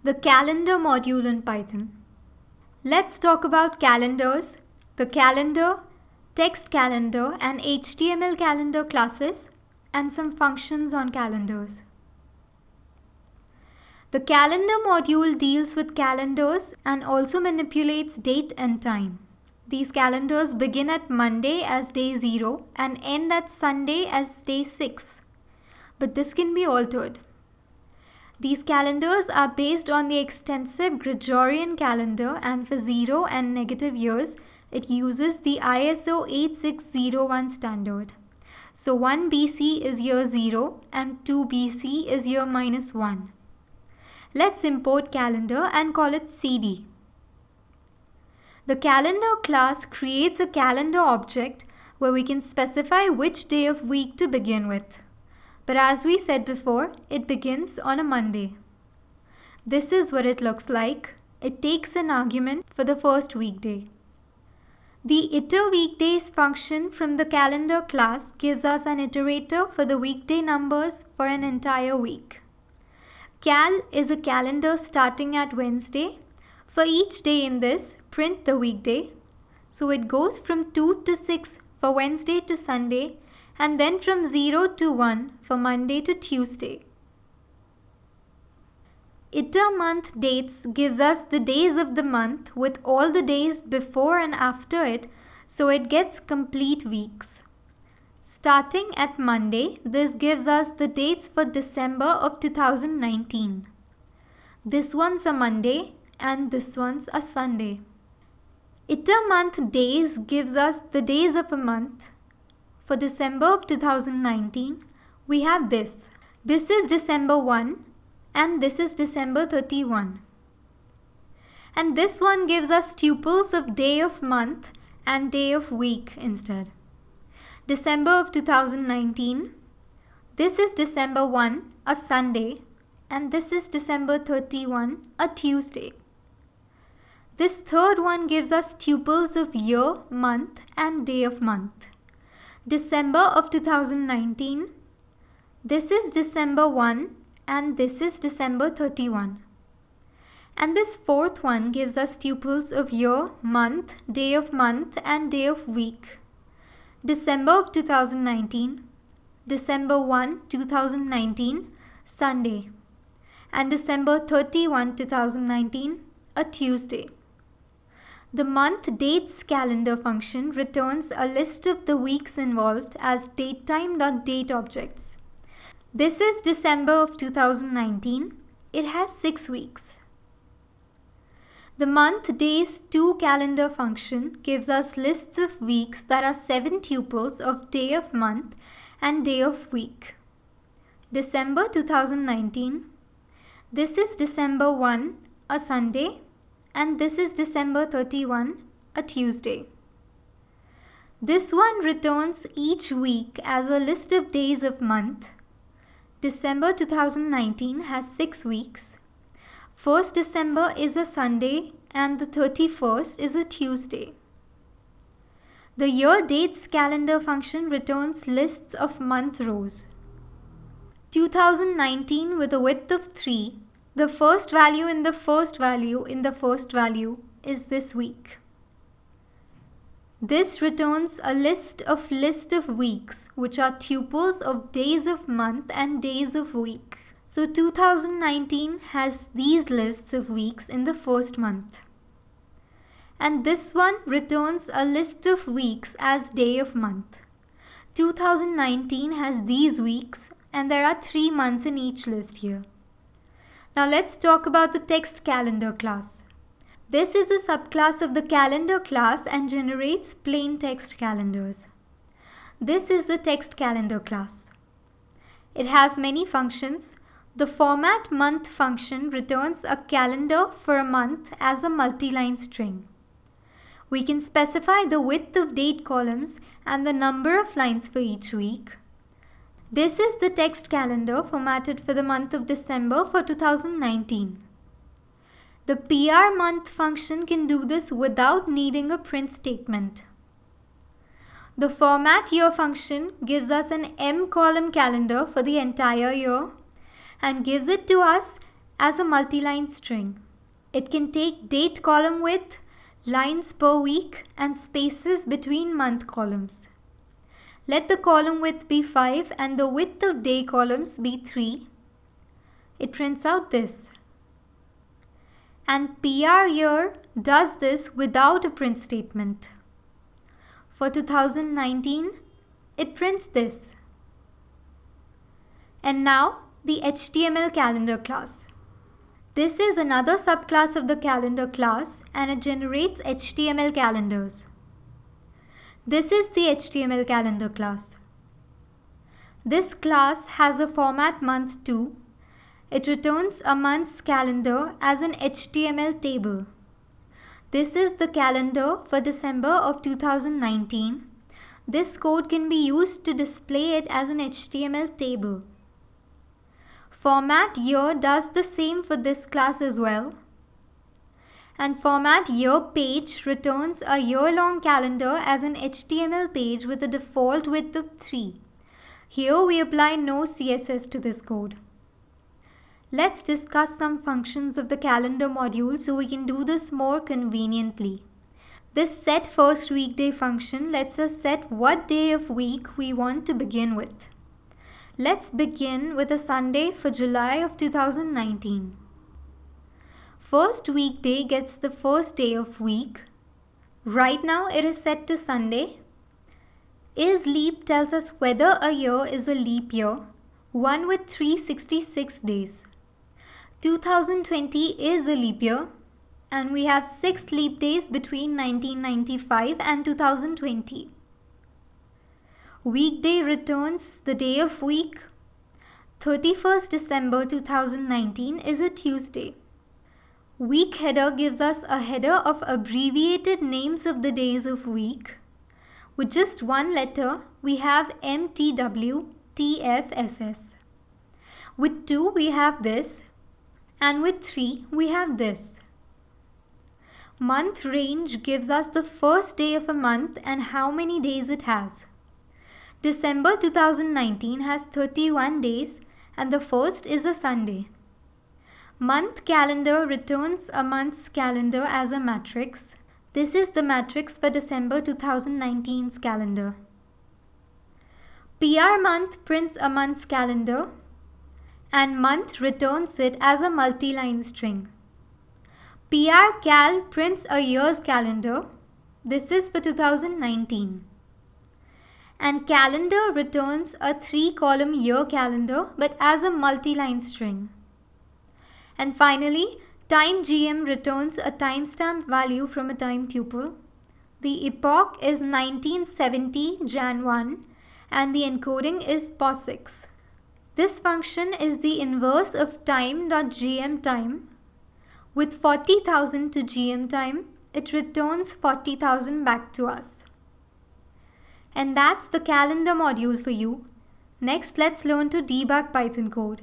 The calendar module in Python. Let's talk about calendars, the calendar, text calendar and HTML calendar classes, and some functions on calendars. The calendar module deals with calendars and also manipulates date and time. These calendars begin at Monday as day 0 and end at Sunday as day 6. But this can be altered. These calendars are based on the extensive Gregorian calendar, and for 0 and negative years, it uses the ISO 8601 standard. So 1 BC is year 0 and 2 BC is year -1. Let's import calendar and call it CD. The calendar class creates a calendar object where we can specify which day of week to begin with. But as we said before, it begins on a Monday. This is what it looks like. It takes an argument for the first weekday. The iterWeekdays function from the calendar class gives us an iterator for the weekday numbers for an entire week. Cal is a calendar starting at Wednesday. For each day in this, print the weekday. So it goes from 2 to 6 for Wednesday to Sunday, and then from 0 to 1 for Monday to Tuesday. Iter month dates gives us the days of the month with all the days before and after it, so it gets complete weeks. Starting at Monday, this gives us the dates for December of 2019. This one's a Monday and this one's a Sunday. Iter month days gives us the days of a month. For December of 2019, we have this. This is December 1 and this is December 31. And this one gives us tuples of day of month and day of week instead. December of 2019, this is December 1, a Sunday, and this is December 31, a Tuesday. This third one gives us tuples of year, month and day of month. December of 2019, this is December 1 and this is December 31. And this fourth one gives us tuples of year, month, day of month and day of week. December of 2019, December 1, 2019, Sunday, and December 31, 2019, a Tuesday. The month dates calendar function returns a list of the weeks involved as datetime.date objects. This is December of 2019. It has 6 weeks. The month days to calendar function gives us lists of weeks that are 7 tuples of day of month and day of week. December 2019. This is December 1, a Sunday, and this is December 31, a Tuesday. This one returns each week as a list of days of month. December 2019 has 6 weeks. 1st December is a Sunday and the 31st is a Tuesday. The year dates calendar function returns lists of month rows. 2019 with a width of 3. The first value in the first value in the first value is this week. This returns a list of weeks, which are tuples of days of month and days of week. So 2019 has these lists of weeks in the first month. And this one returns a list of weeks as day of month. 2019 has these weeks and there are 3 months in each list here. Now let's talk about the text calendar class. This is a subclass of the calendar class and generates plain text calendars. This is the text calendar class. It has many functions. The format month function returns a calendar for a month as a multi-line string. We can specify the width of date columns and the number of lines for each week. This is the text calendar formatted for the month of December for 2019. The PR month function can do this without needing a print statement. The format year function gives us an M column calendar for the entire year and gives it to us as a multi-line string. It can take date column width, lines per week, and spaces between month columns. Let the column width be 5 and the width of day columns be 3. It prints out this. And PR year does this without a print statement. For 2019, it prints this. And now the HTML calendar class. This is another subclass of the calendar class and it generates HTML calendars. This is the HTML calendar class. This class has a format month too. It returns a month's calendar as an HTML table. This is the calendar for December of 2019. This code can be used to display it as an HTML table. Format year does the same for this class as well. And format year page returns a year-long calendar as an HTML page with a default width of 3. Here we apply no CSS to this code. Let's discuss some functions of the calendar module so we can do this more conveniently. This setFirstWeekday function lets us set what day of week we want to begin with. Let's begin with a Sunday for July of 2019. First weekday gets the first day of week. Right now it is set to Sunday. Is leap tells us whether a year is a leap year, one with 366 days. 2020 is a leap year and we have 6 leap days between 1995 and 2020. Weekday returns the day of week. 31st December 2019 is a Tuesday. Week header gives us a header of abbreviated names of the days of week. With just one letter, we have MTW, TSSS. With 2, we have this, and with 3, we have this. Month range gives us the first day of a month and how many days it has. December 2019 has 31 days and the first is a Sunday. Month calendar returns a month's calendar as a matrix. This is the matrix for December 2019's calendar. PR month prints a month's calendar and month returns it as a multi-line string. PR cal prints a year's calendar. This is for 2019. And calendar returns a 3-column year calendar but as a multi-line string. And finally, time GM returns a timestamp value from a time tuple. The epoch is 1970 Jan 1 and the encoding is POSIX. This function is the inverse of time.gm time. With 40,000 to GM time, it returns 40,000 back to us. And that's the calendar module for you. Next, let's learn to debug Python code.